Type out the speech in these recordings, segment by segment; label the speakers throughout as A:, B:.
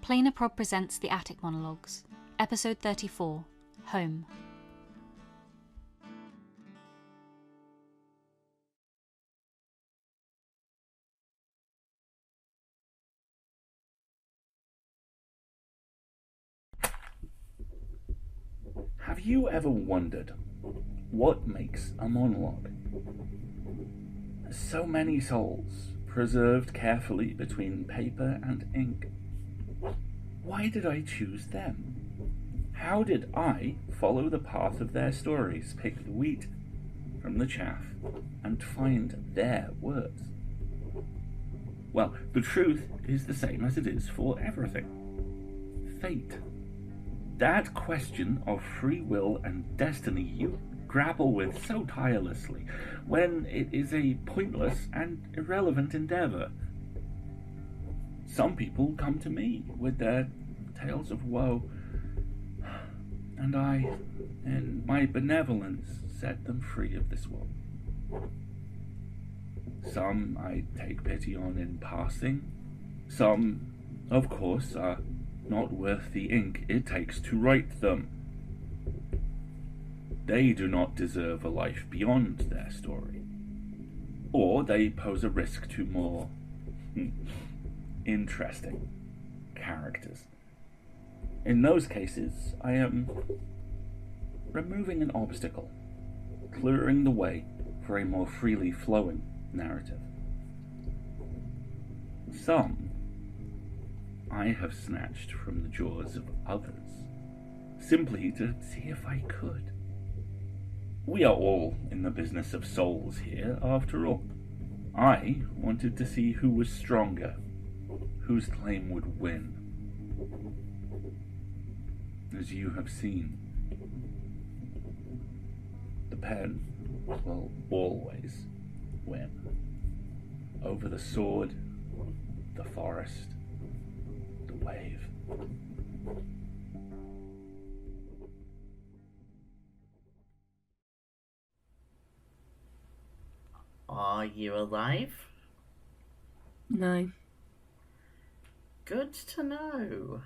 A: Plainaprod presents the Attic Monologues, Episode 34, Home.
B: Have you ever wondered what makes a monologue? So many souls preserved carefully between paper and ink. Why did I choose them? How did I follow the path of their stories, pick the wheat from the chaff, and find their words? Well, the truth is the same as it is for everything. Fate. That question of free will and destiny you grapple with so tirelessly when it is a pointless and irrelevant endeavour. Some people come to me with their tales of woe, and I, in my benevolence, set them free of this woe. Some I take pity on in passing. Some, of course, are not worth the ink it takes to write them. They do not deserve a life beyond their story, or they pose a risk to more interesting characters. In those cases, I am removing an obstacle, clearing the way for a more freely flowing narrative. Some I have snatched from the jaws of others, simply to see if I could. We are all in the business of souls here, after all. I wanted to see who was stronger, whose claim would win. As you have seen, the pen will always win. Over the sword, the forest, the wave.
C: Are you alive?
D: No.
C: Good to know.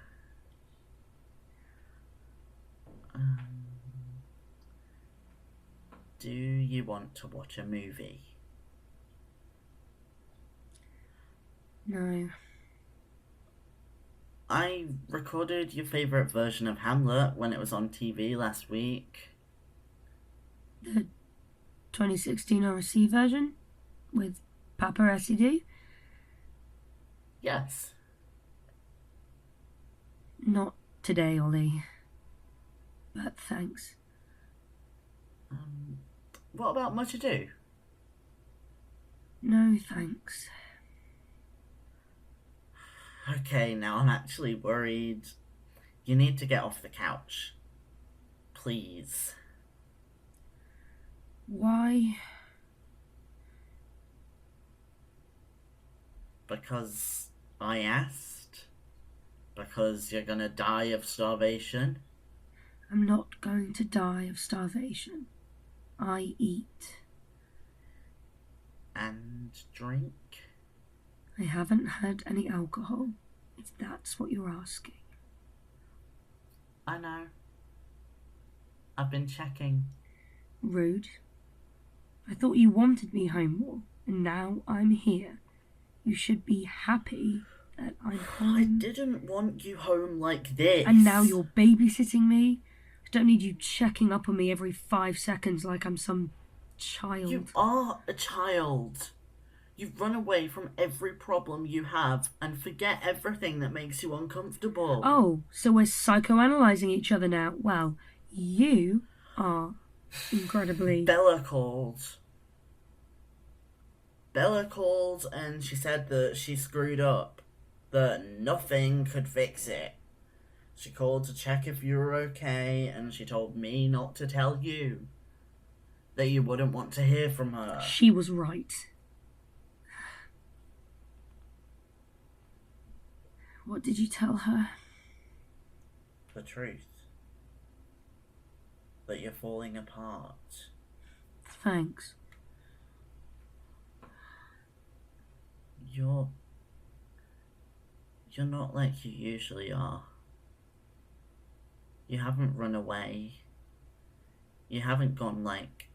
C: Do you want to watch a movie?
D: No.
C: I recorded your favourite version of Hamlet when it was on TV last week.
D: The 2016 RC version with Paparazzi?
C: Yes.
D: Not today, Ollie. But thanks.
C: What about Much Ado?
D: No, thanks.
C: Okay, now I'm actually worried. You need to get off the couch. Please.
D: Why?
C: Because I asked? Because you're gonna die of starvation?
D: I'm not going to die of starvation. I eat.
C: And drink?
D: I haven't had any alcohol, if that's what you're asking.
C: I know. I've been checking.
D: Rude. I thought you wanted me home more, and now I'm here. You should be happy that I'm home.
C: I didn't want you home like this.
D: And now you're babysitting me? I don't need you checking up on me every 5 seconds like I'm some child.
C: You are a child. You run away from every problem you have and forget everything that makes you uncomfortable.
D: Oh, so we're psychoanalyzing each other now. Well, you are incredibly...
C: Bella called. Bella called and she said that she screwed up. That nothing could fix it. She called to check if you were okay and she told me not to tell you. That you wouldn't want to hear from her.
D: She was right. What did you tell her?
C: The truth. That you're falling apart.
D: Thanks.
C: You're You're not like you usually are. You haven't run away. You haven't gone, like,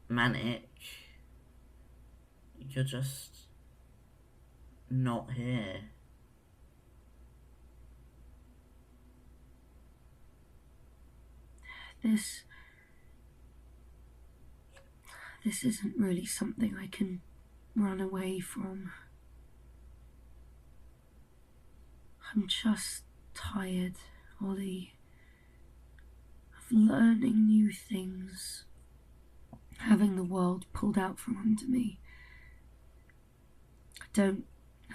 C: manic. You're just not here.
D: This isn't really something I can run away from. I'm just tired, Ollie, of learning new things, having the world pulled out from under me. I don't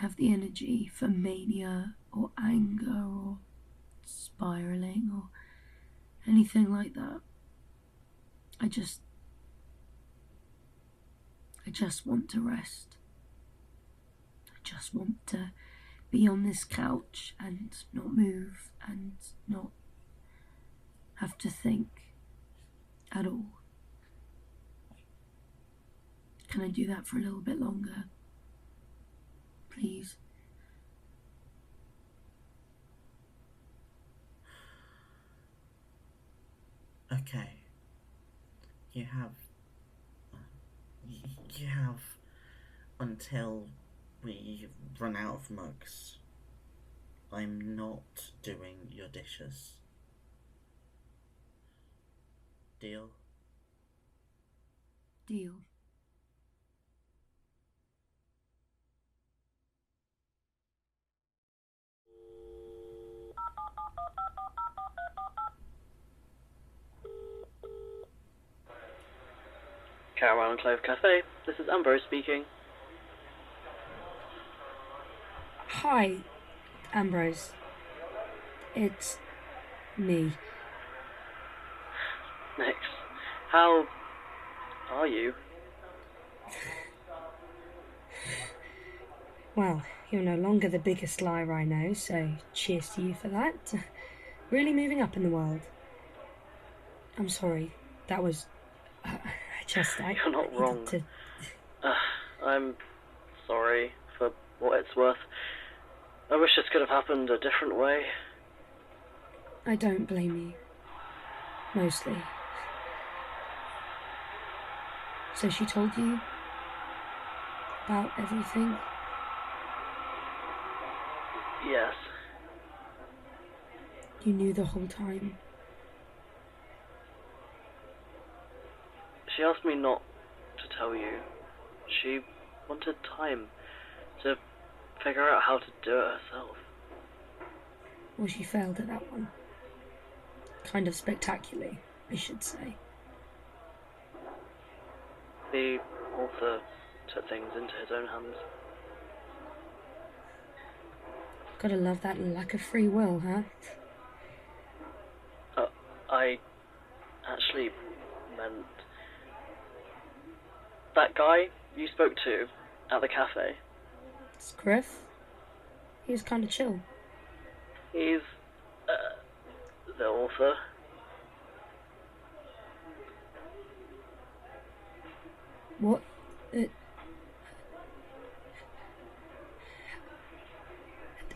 D: have the energy for mania or anger or spiraling or anything like that. I just want to rest. I just want to be on this couch and not move and not have to think at all. Can I do that for a little bit longer? Please?
C: Okay. You have until we run out of mugs. I'm not doing your dishes. Deal?
D: Deal.
E: Ryland Cafe. This is Ambrose speaking.
D: Hi, Ambrose. It's me.
E: Nix. How are you?
D: Well, you're no longer the biggest liar I know, so cheers to you for that. Really moving up in the world. I'm sorry, that was...
E: You're not wrong. I'm sorry for what it's worth. I wish this could have happened a different way.
D: I don't blame you. Mostly. So she told you about everything?
E: Yes.
D: You knew the whole time?
E: She asked me not to tell you. She wanted time to figure out how to do it herself.
D: Well, she failed at that one. Kind of spectacularly, I should say.
E: The author took things into his own hands.
D: Gotta love that lack of free will, huh?
E: I actually meant... that guy you spoke to at the cafe.
D: It's Griff. He was kind of chill.
E: He's the author.
D: What?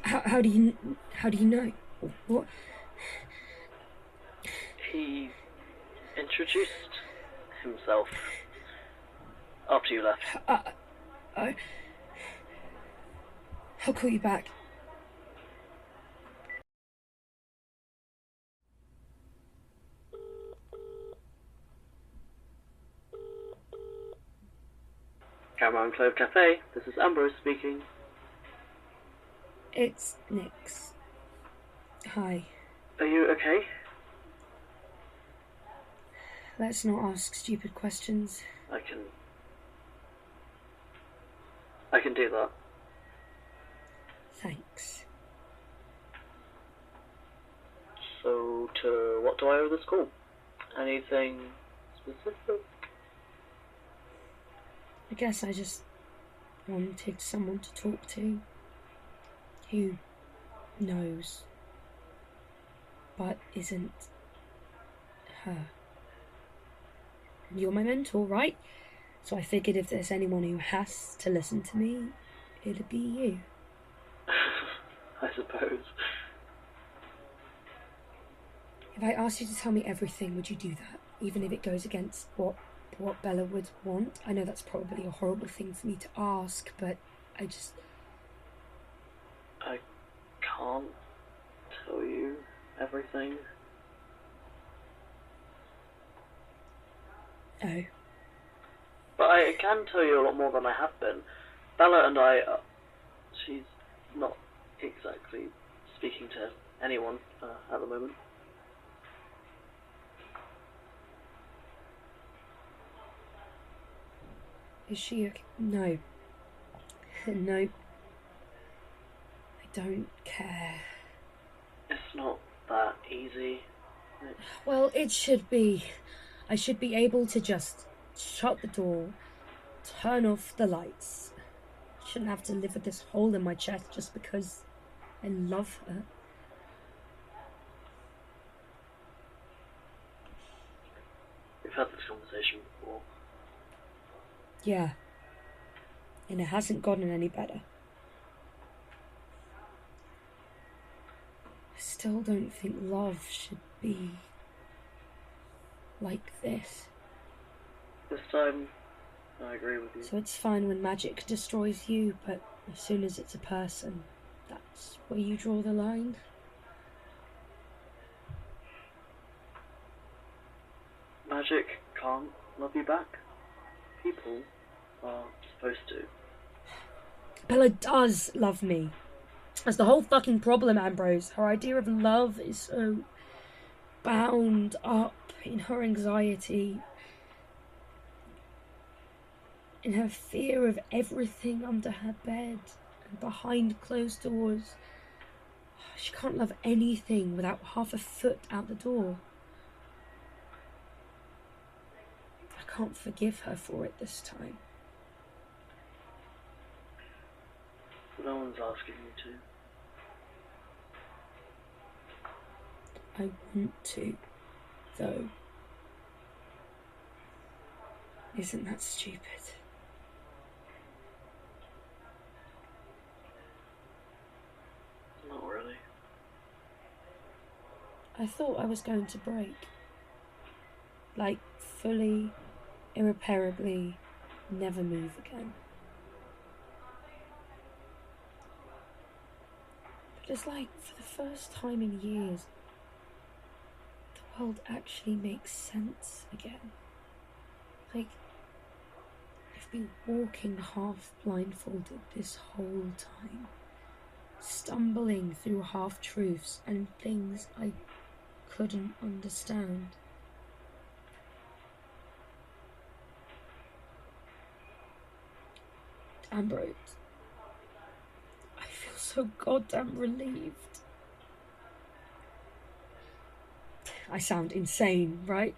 D: How do you know? What?
E: He introduced himself after you left.
D: I'll call you back.
E: Cameron Clove Cafe, this is Ambrose speaking.
D: It's Nix. Hi.
E: Are you okay?
D: Let's not ask stupid questions.
E: I can do that.
D: Thanks.
E: So, to what do I owe this call? Anything specific?
D: I guess I just wanted someone to talk to who knows but isn't her. And you're my mentor, right? So I figured if there's anyone who has to listen to me, it'd be you.
E: I suppose.
D: If I asked you to tell me everything, would you do that? Even if it goes against what Bella would want? I know that's probably a horrible thing for me to ask, but I
E: can't tell you everything.
D: Oh.
E: But I can tell you a lot more than I have been. Bella and I, she's not exactly speaking to anyone at the moment.
D: Is she okay? No. No. I don't care.
E: It's not that easy.
D: Well, it should be. I should be able to just shut the door, turn off the lights. I shouldn't have to live with this hole in my chest just because I love her.
E: We've had this conversation before.
D: Yeah. And it hasn't gotten any better. I still don't think love should be like this.
E: This time, I agree with you.
D: So it's fine when magic destroys you, but as soon as it's a person, that's where you draw the line.
E: Magic can't love you back. People are supposed to.
D: Bella does love me. That's the whole fucking problem, Ambrose. Her idea of love is so bound up in her anxiety, in her fear of everything under her bed and behind closed doors. She can't love anything without half a foot out the door. I can't forgive her for it this time.
E: No one's asking you to.
D: I want to, though. Isn't that stupid?
E: Not really.
D: I thought I was going to break. Like, fully, irreparably, never move again. But it's like, for the first time in years, the world actually makes sense again. Like, I've been walking half blindfolded this whole time, stumbling through half-truths and things I couldn't understand. Ambrose, I feel so goddamn relieved. I sound insane, right?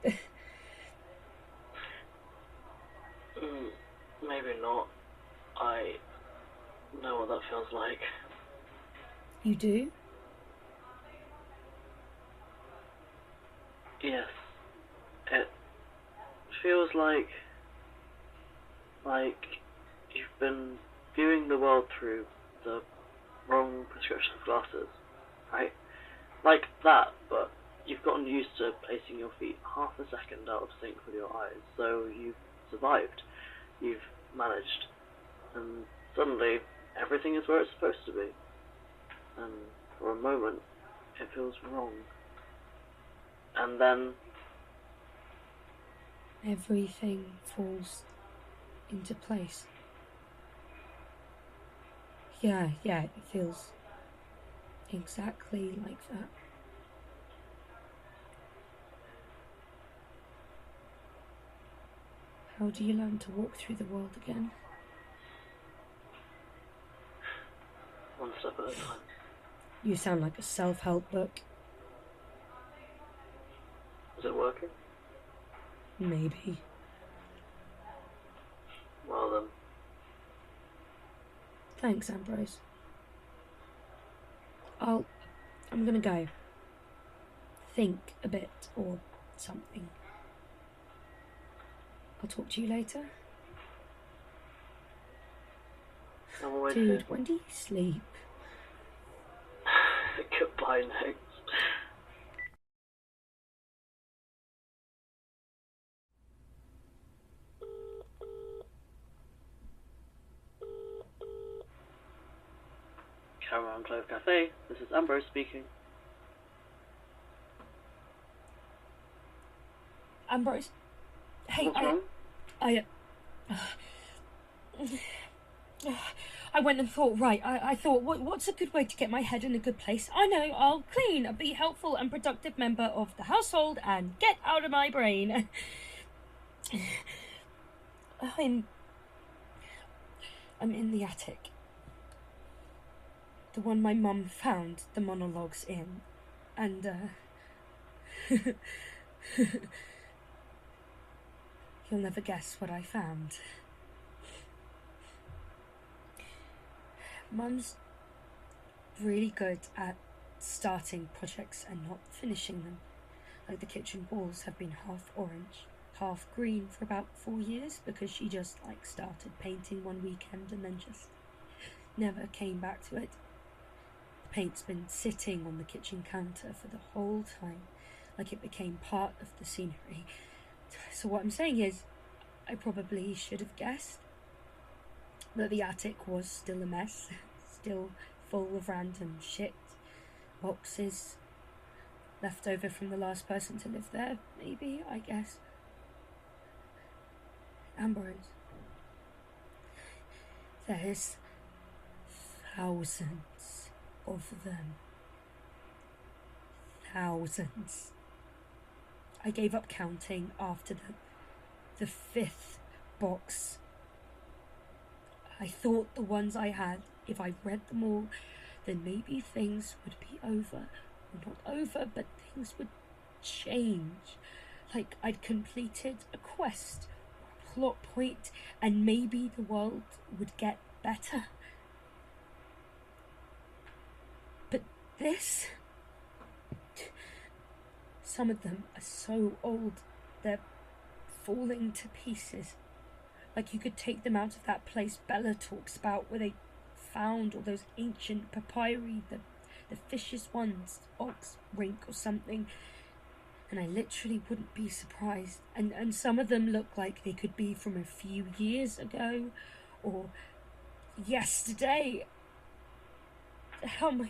E: Maybe not. I know what that feels like.
D: You do?
E: Yes. It feels like you've been viewing the world through the wrong prescription of glasses, right? Like that, but you've gotten used to placing your feet half a second out of sync with your eyes, so you've survived. You've managed. And suddenly, everything is where it's supposed to be. And for a moment, it feels wrong. And then
D: everything falls into place. Yeah, it feels exactly like that. How do you learn to walk through the world again?
E: one step at a time.
D: You sound like a self-help book.
E: Is it working?
D: Maybe.
E: Well then.
D: Thanks, Ambrose. I'm gonna go. Think a bit, or something. I'll talk to you later.
E: I'm always
D: Dude,
E: here.
D: when do you sleep?
E: Goodbye, Notes. Caramel Clove Cafe, this is Ambrose speaking.
D: Ambrose. Hey,
E: What's wrong?
D: I went and thought, right, I thought, what's a good way to get my head in a good place? I know, I'll clean, be helpful and productive member of the household and get out of my brain. I'm in the attic. The one my mum found the monologues in. And, you'll never guess what I found. Mum's really good at starting projects and not finishing them. Like the kitchen walls have been half orange, half green for about 4 years because she just started painting one weekend and then just never came back to it. The paint's been sitting on the kitchen counter for the whole time, like it became part of the scenery. So what I'm saying is, I probably should have guessed that the attic was still a mess, still full of random shit, boxes left over from the last person to live there, maybe, I guess. Ambrose, there's thousands of them. Thousands. I gave up counting after the 5th box. I thought the ones I had, if I read them all, then maybe things would be over. Not over, but things would change. Like I'd completed a quest, a plot point, and maybe the world would get better. But this... Some of them are so old, they're falling to pieces. Like you could take them out of that place Bella talks about where they found all those ancient papyri, the fishiest ones, ox rink or something. And I literally wouldn't be surprised. And some of them look like they could be from a few years ago or yesterday. How am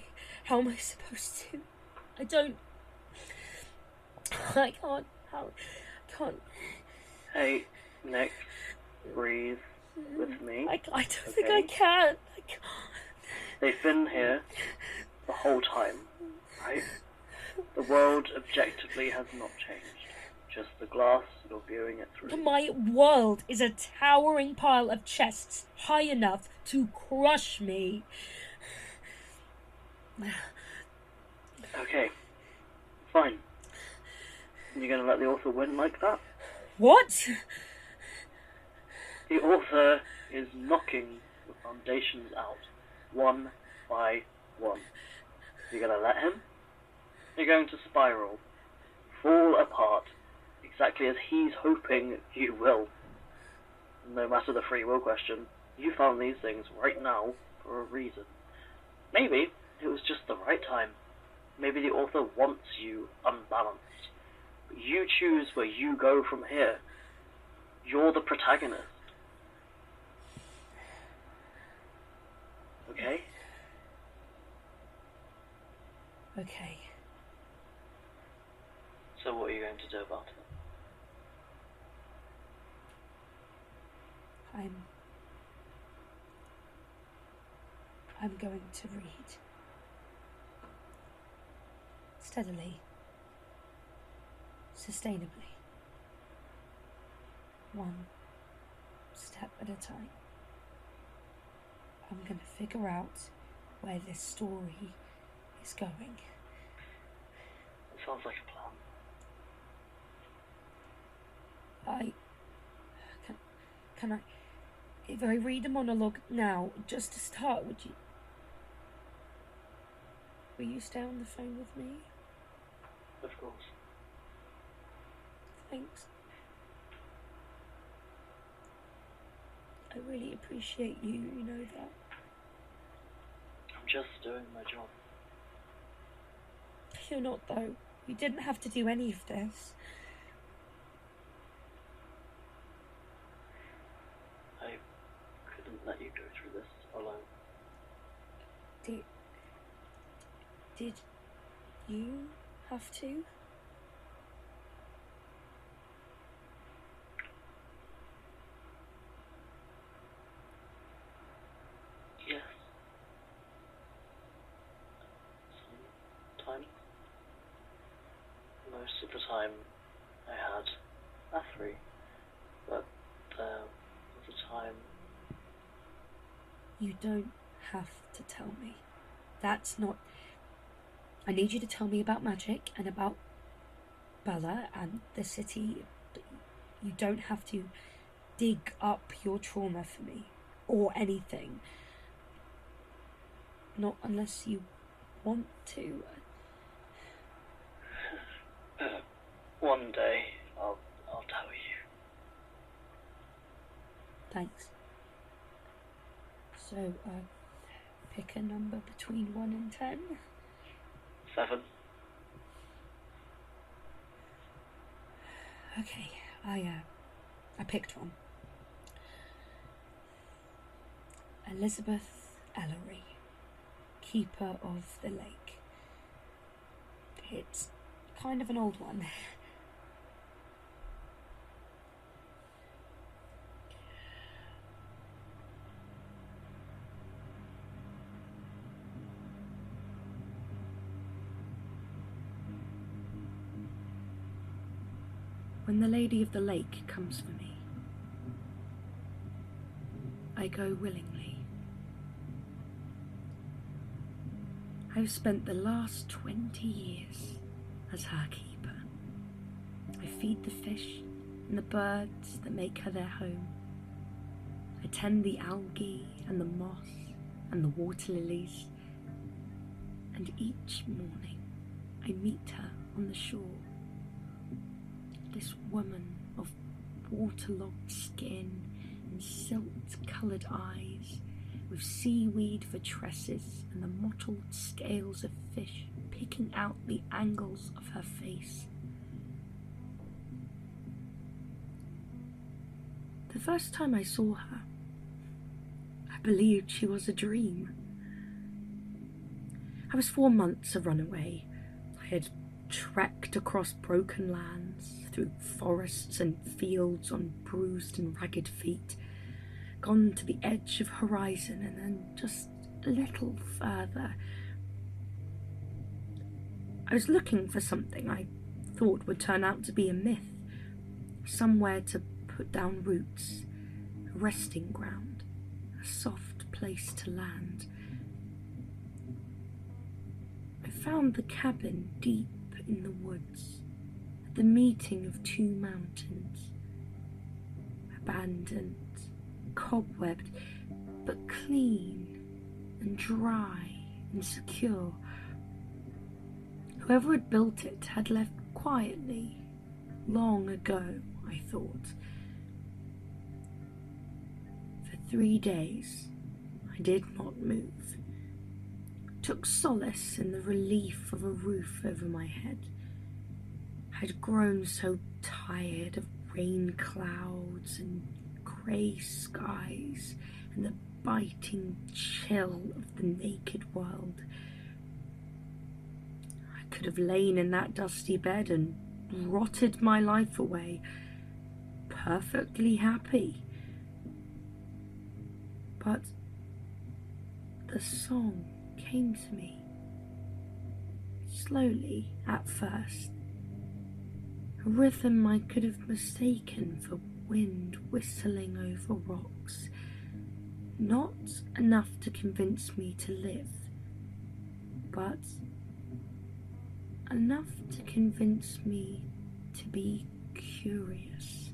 D: I supposed to? I can't.
E: Hey, Nick, breathe with me.
D: I don't think I can. I can't.
E: They've been here the whole time, right? The world objectively has not changed. Just the glass you're viewing it through.
D: My world is a towering pile of chests high enough to crush me.
E: Okay, fine. You're gonna let the author win like that?
D: What?
E: The author is knocking the foundations out, one by one. You're gonna let him? You're going to spiral, fall apart, exactly as he's hoping you will. No matter the free will question, you found these things right now for a reason. Maybe it was just the right time. Maybe the author wants you unbalanced. But you choose where you go from here. You're the protagonist. Okay?
D: Okay.
E: So what are you going to do about it?
D: I'm going to read. Steadily. Sustainably. One step at a time. I'm going to figure out where this story is going.
E: It sounds like a plan.
D: Can I, if I read a monologue now, just to start, will you stay on the phone with me?
E: Of course.
D: Thanks. I really appreciate you, you know that.
E: I'm just doing my job.
D: You're not, though. You didn't have to do any of this.
E: I couldn't let you go through this alone.
D: Did you have to?
E: Yes. Sometimes. Most of the time I had a 3, but there was a time...
D: You don't have to tell me. That's not... I need you to tell me about magic and about Bella and the city. You don't have to dig up your trauma for me, or anything. Not unless you want to.
E: One day I'll tell you.
D: Thanks. So, pick a number between 1 and 10.
E: 7.
D: Okay, I picked one. Elizabeth Ellery, Keeper of the Lake. It's kind of an old one. When the Lady of the Lake comes for me, I go willingly. I've spent the last 20 years as her keeper. I feed the fish and the birds that make her their home. I tend the algae and the moss and the water lilies. And each morning I meet her on the shore. This woman of waterlogged skin and silt-coloured eyes, with seaweed for tresses and the mottled scales of fish picking out the angles of her face. The first time I saw her, I believed she was a dream. I was 4 months a runaway. I had trekked across broken lands, through forests and fields on bruised and ragged feet, gone to the edge of horizon and then just a little further. I was looking for something I thought would turn out to be a myth, somewhere to put down roots, a resting ground, a soft place to land. I found the cabin deep in the woods, at the meeting of 2 mountains, abandoned, cobwebbed, but clean and dry and secure. Whoever had built it had left quietly, long ago, I thought. For 3 days, I did not move. Took solace in the relief of a roof over my head. I had grown so tired of rain clouds and grey skies and the biting chill of the naked world. I could have lain in that dusty bed and rotted my life away, perfectly happy. But the song came to me, slowly at first, a rhythm I could have mistaken for wind whistling over rocks, not enough to convince me to live, but enough to convince me to be curious.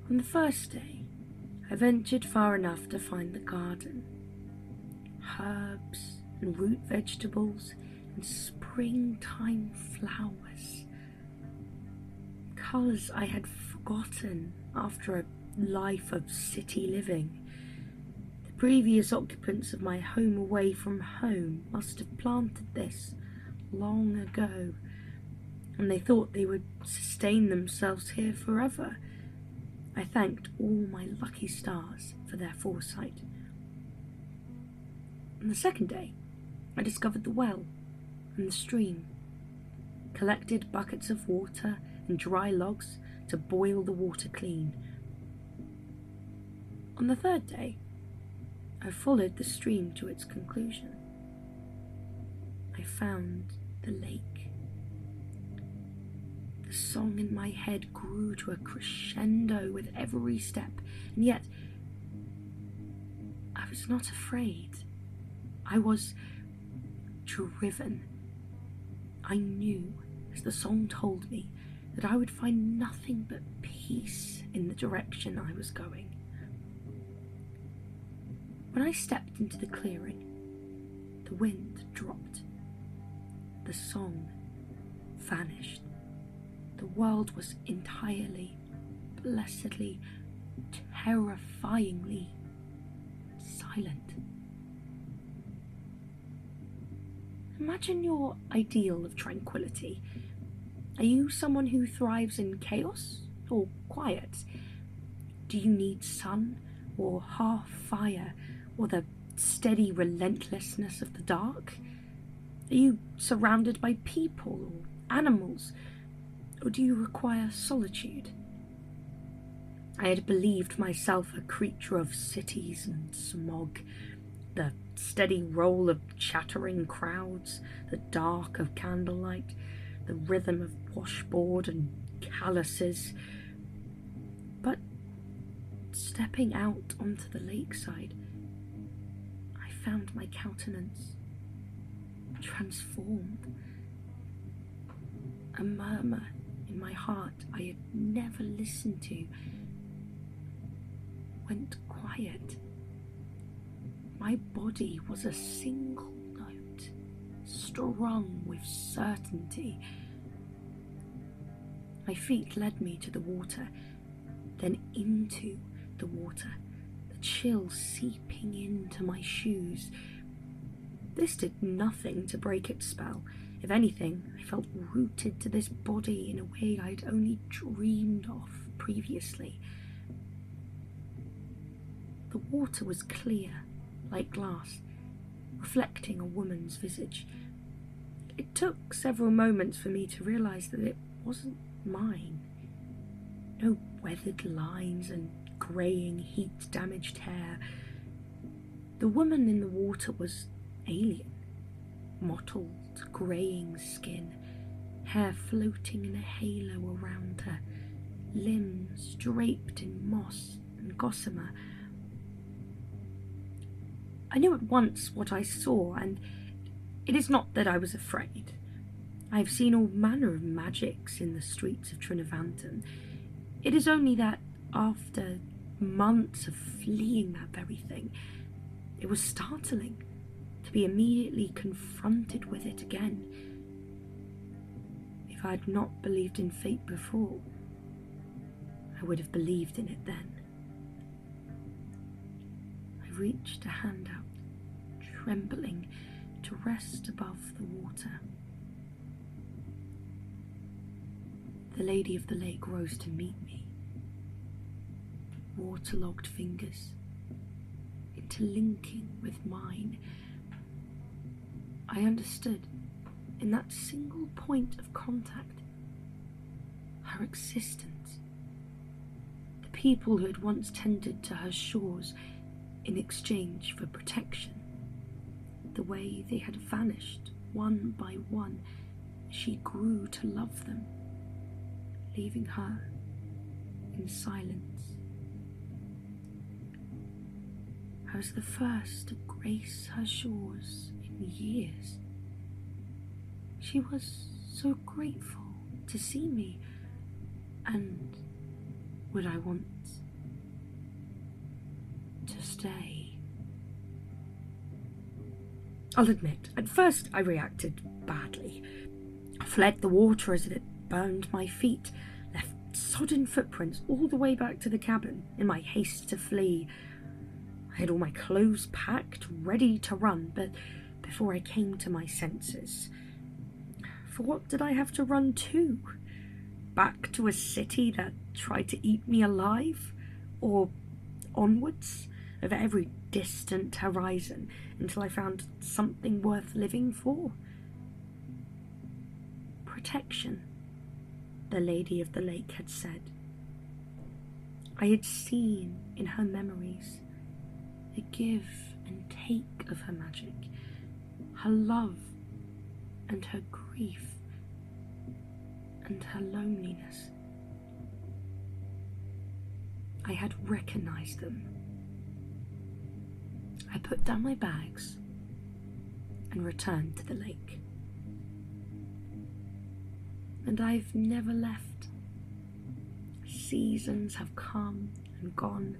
D: On the first day, I ventured far enough to find the garden. Herbs and root vegetables and springtime flowers. Colours I had forgotten after a life of city living. The previous occupants of my home away from home must have planted this long ago, and they thought they would sustain themselves here forever. I thanked all my lucky stars for their foresight. On the second day, I discovered the well and the stream, collected buckets of water and dry logs to boil the water clean. On the third day, I followed the stream to its conclusion. I found the lake. The song in my head grew to a crescendo with every step, and yet I was not afraid. I was driven. I knew, as the song told me, that I would find nothing but peace in the direction I was going. When I stepped into the clearing, the wind dropped. The song vanished. The world was entirely, blessedly, terrifyingly silent. Imagine your ideal of tranquility. Are you someone who thrives in chaos or quiet? Do you need sun or half fire or the steady relentlessness of the dark? Are you surrounded by people or animals, or do you require solitude? I had believed myself a creature of cities and smog, the steady roll of chattering crowds, the dark of candlelight, the rhythm of washboard and calluses. But stepping out onto the lakeside, I found my countenance transformed. A murmur in my heart I had never listened to went quiet. My body was a single note, strung with certainty. My feet led me to the water, then into the water, the chill seeping into my shoes. This did nothing to break its spell. If anything, I felt rooted to this body in a way I'd only dreamed of previously. The water was clear, like glass, reflecting a woman's visage. It took several moments for me to realise that it wasn't mine. No weathered lines and greying, heat-damaged hair. The woman in the water was alien, mottled, greying skin, hair floating in a halo around her, limbs draped in moss and gossamer. I knew at once what I saw, and it is not that I was afraid. I have seen all manner of magics in the streets of Trinovantum. It is only that, after months of fleeing that very thing, it was startling to be immediately confronted with it again. If I had not believed in fate before, I would have believed in it then. I reached a hand out, trembling, to rest above the water. The lady of the lake rose to meet me, waterlogged fingers interlinking with mine. I understood, in that single point of contact, her existence. The people who had once tended to her shores in exchange for protection, the way they had vanished one by one as she grew to love them, leaving her in silence. I was the first to grace her shores in years. She was so grateful to see me, and would I want to stay? I'll admit, at first I reacted badly. I fled the water as it burned my feet, left sodden footprints all the way back to the cabin in my haste to flee. I I had all my clothes packed, ready to run, but before I came to my senses, for what did I have to run to? Back to a city that tried to eat me alive? Or onwards, over every distant horizon, until I found something worth living for? Protection, the Lady of the Lake had said. I had seen in her memories the give and take of her magic, her love and her grief and her loneliness. I had recognized them. I put down my bags and returned to the lake. And I've never left. Seasons have come and gone.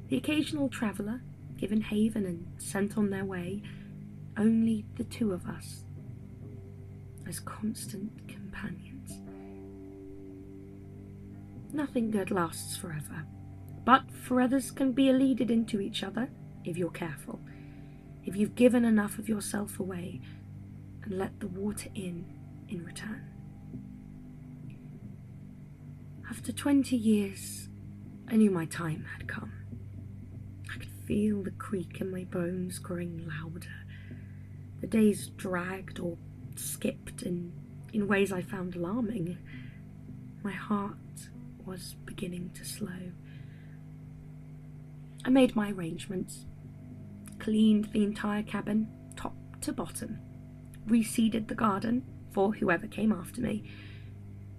D: The occasional traveller, given haven and sent on their way, only the two of us, as constant companions. Nothing good lasts forever, but for others can be eluded into each other if you're careful, if you've given enough of yourself away and let the water in return. After 20 years, I knew my time had come. I could feel the creak in my bones growing louder. The days dragged or skipped in ways I found alarming. My heart was beginning to slow. I made my arrangements, cleaned the entire cabin, top to bottom, reseeded the garden for whoever came after me.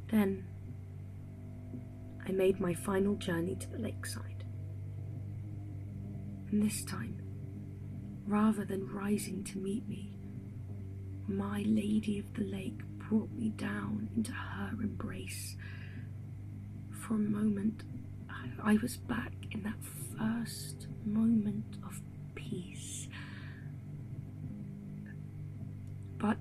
D: Then I made my final journey to the lakeside. And this time, rather than rising to meet me, my Lady of the Lake brought me down into her embrace. For a moment, I was back in that first moment of peace. But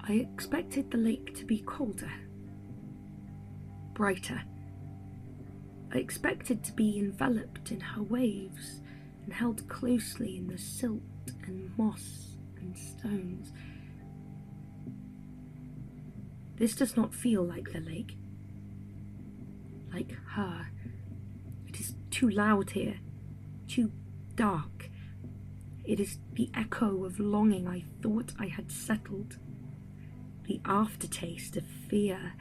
D: I expected the lake to be colder, brighter. I expected to be enveloped in her waves and held closely in the silt and moss and stones. This does not feel like the lake, like her. It is too loud here, too dark. It is the echo of longing I thought I had settled, the aftertaste of fear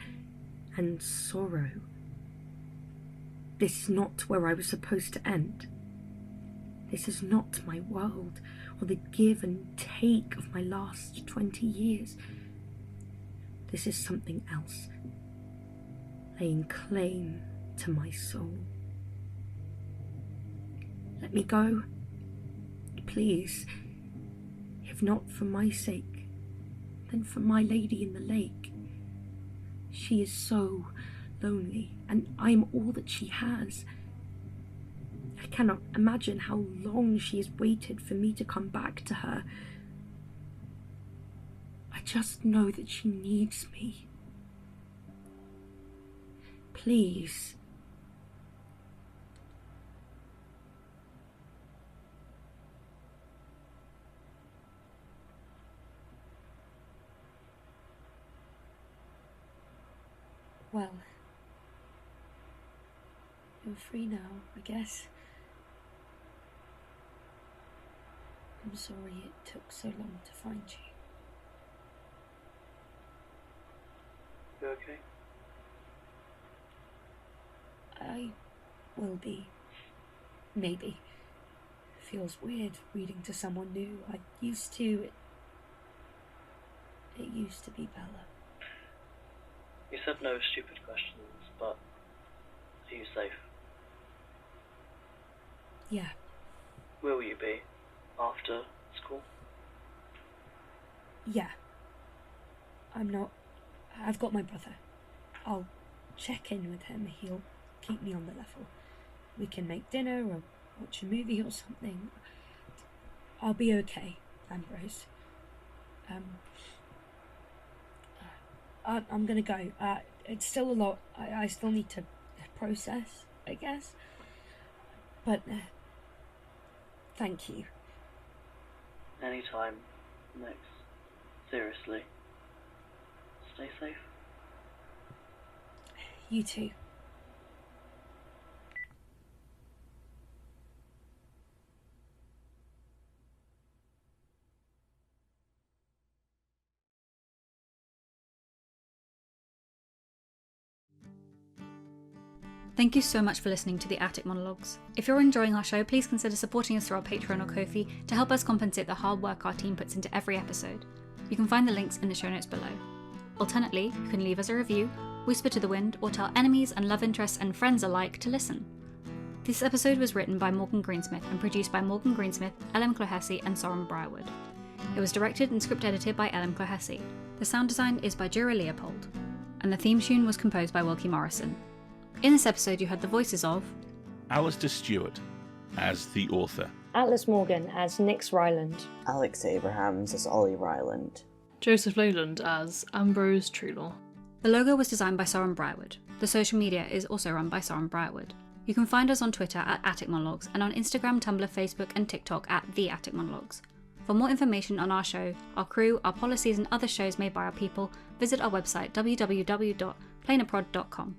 D: and sorrow. This is not where I was supposed to end. This is not my world, or the give and take of my last 20 years. This is something else, laying claim to my soul. Let me go, please. If not for my sake, then for my Lady in the Lake. She is so lonely, and I am all that she has. I cannot imagine how long she has waited for me to come back to her. I just know that she needs me. Please. Well, you're free now, I guess. I'm sorry it took so long to find you.
E: You okay?
D: I will be. Maybe. Feels weird reading to someone new. It used to be Bella.
E: You said no stupid questions, but are you safe?
D: Yeah.
E: Where will you be? After school?
D: Yeah. I've got my brother. I'll check in with him. He'll keep me on the level. We can make dinner or watch a movie or something. I'll be okay, Ambrose. I'm gonna go. It's still a lot. I still need to process, I guess. But, thank you.
E: Anytime, Nix. Seriously. Stay safe.
D: You too.
A: Thank you so much for listening to the Attic Monologues. If you're enjoying our show, please consider supporting us through our Patreon or Ko-fi to help us compensate the hard work our team puts into every episode. You can find the links in the show notes below. Alternately, you can leave us a review, whisper to the wind, or tell enemies and love interests and friends alike to listen. This episode was written by Morgan Greensmith and produced by Morgan Greensmith, Clohessy, and Sorren Briarwood. It was directed and script edited by Clohessy. The sound design is by Jura Leopold, and the theme tune was composed by Wilkie Morrison. In this episode, you heard the voices of
B: Alasdair Stuart as the author,
F: Atlas Morgan as Nix Ryland,
C: Alex Abrahams as Ollie Ryland,
G: Joseph Leyland as Ambrose Trelaw.
A: The logo was designed by Sorren Briarwood. The social media is also run by Sorren Briarwood. You can find us on Twitter at Attic Monologues and on Instagram, Tumblr, Facebook, and TikTok at The Attic Monologues. For more information on our show, our crew, our policies, and other shows made by our people, visit our website www.plainaprod.com.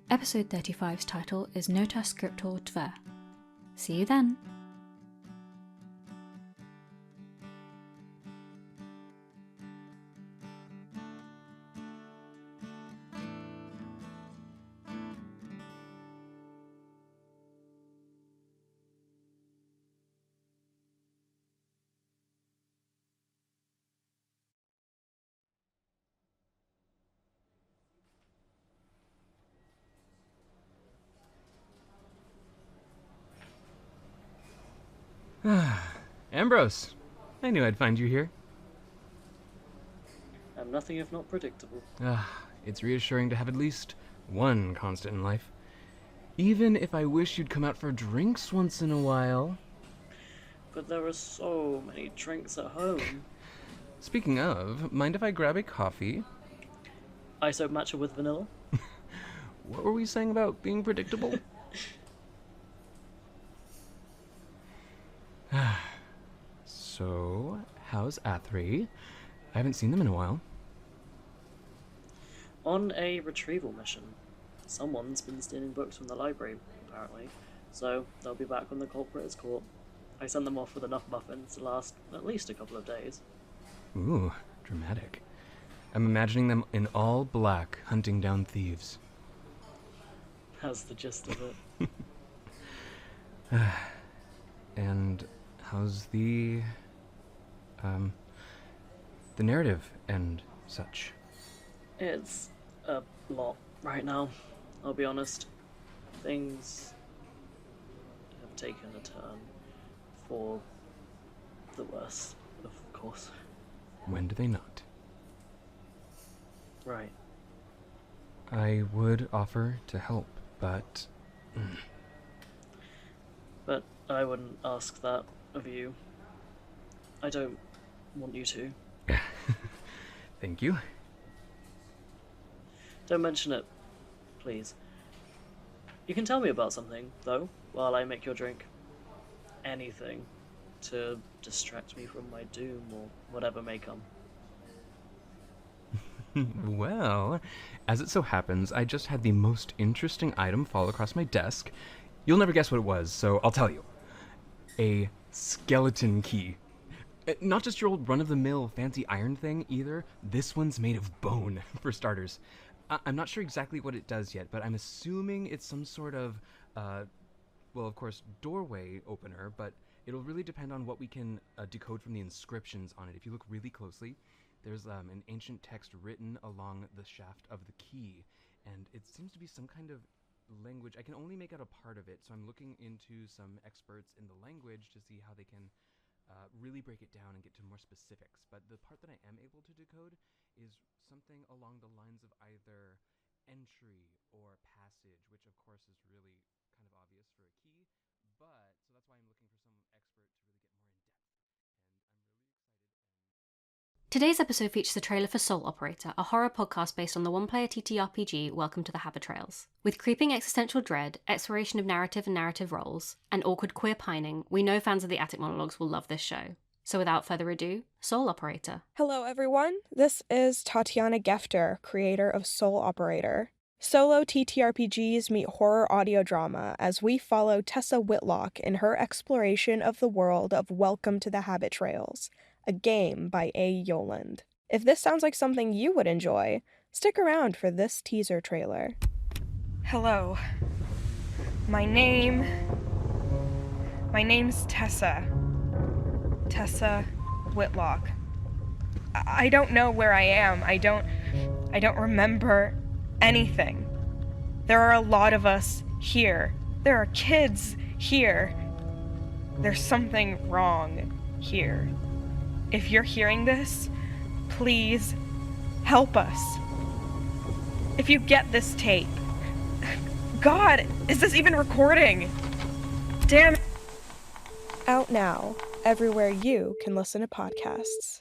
A: Episode 35's title is Notas Scriptor Tveir. See you then!
H: Ambrose, I knew I'd find you here.
E: I'm nothing if not predictable.
H: It's reassuring to have at least one constant in life. Even if I wish you'd come out for drinks once in a while.
E: But there are so many drinks at home.
H: Speaking of, mind if I grab a coffee?
E: ISO matcha with vanilla?
H: What were we saying about being predictable? So, how's Athri? I haven't seen them in a while.
E: On a retrieval mission. Someone's been stealing books from the library, apparently. So, they'll be back when the culprit is caught. I sent them off with enough muffins to last at least a couple of days.
H: Ooh, dramatic. I'm imagining them in all black, hunting down thieves.
E: That's the gist of it.
H: And how's the narrative and such?
E: It's a lot right now, I'll be honest. Things have taken a turn for the worse, of course.
H: When do they not?
E: Right.
H: I would offer to help, but...
E: But I wouldn't ask that of you. I don't want you to.
H: Thank you.
E: Don't mention it, please. You can tell me about something, though, while I make your drink. Anything to distract me from my doom or whatever may come.
H: Well, as it so happens, I just had the most interesting item fall across my desk. You'll never guess what it was, so I'll tell you. A skeleton key. Not just your old run-of-the-mill fancy iron thing, either. This one's made of bone, for starters. I'm not sure exactly what it does yet, but I'm assuming it's some sort of, well, of course, doorway opener, but it'll really depend on what we can decode from the inscriptions on it. If you look really closely, there's an ancient text written along the shaft of the key, and it seems to be some kind of language. I can only make out a part of it, so I'm looking into some experts in the language to see how they can really break it down and get to more specifics. But the part that I am able to decode is something along the lines of either entry or passage, which of course is really kind of obvious for a key, but so that's why I'm looking for some expert to really get more in depth. And I'm really excited.
A: Today's episode features the trailer for Soul Operator, a horror podcast based on the one-player TTRPG Welcome to the Habitrails. With creeping existential dread, exploration of narrative and narrative roles, and awkward queer pining, we know fans of the Attic Monologues will love this show. So without further ado, Soul Operator.
I: Hello everyone, this is Tatiana Gefter, creator of Soul Operator. Solo TTRPGs meet horror audio drama as we follow Tessa Whitlock in her exploration of the world of Welcome to the Habitrails, a game by A. Leyland. If this sounds like something you would enjoy, stick around for this teaser trailer. Hello. My name's Tessa. Tessa Whitlock. I don't know where I am. I don't remember anything. There are a lot of us here. There are kids here. There's something wrong here. If you're hearing this, please help us. If you get this tape. God, is this even recording? Damn it. Out now, everywhere you can listen to podcasts.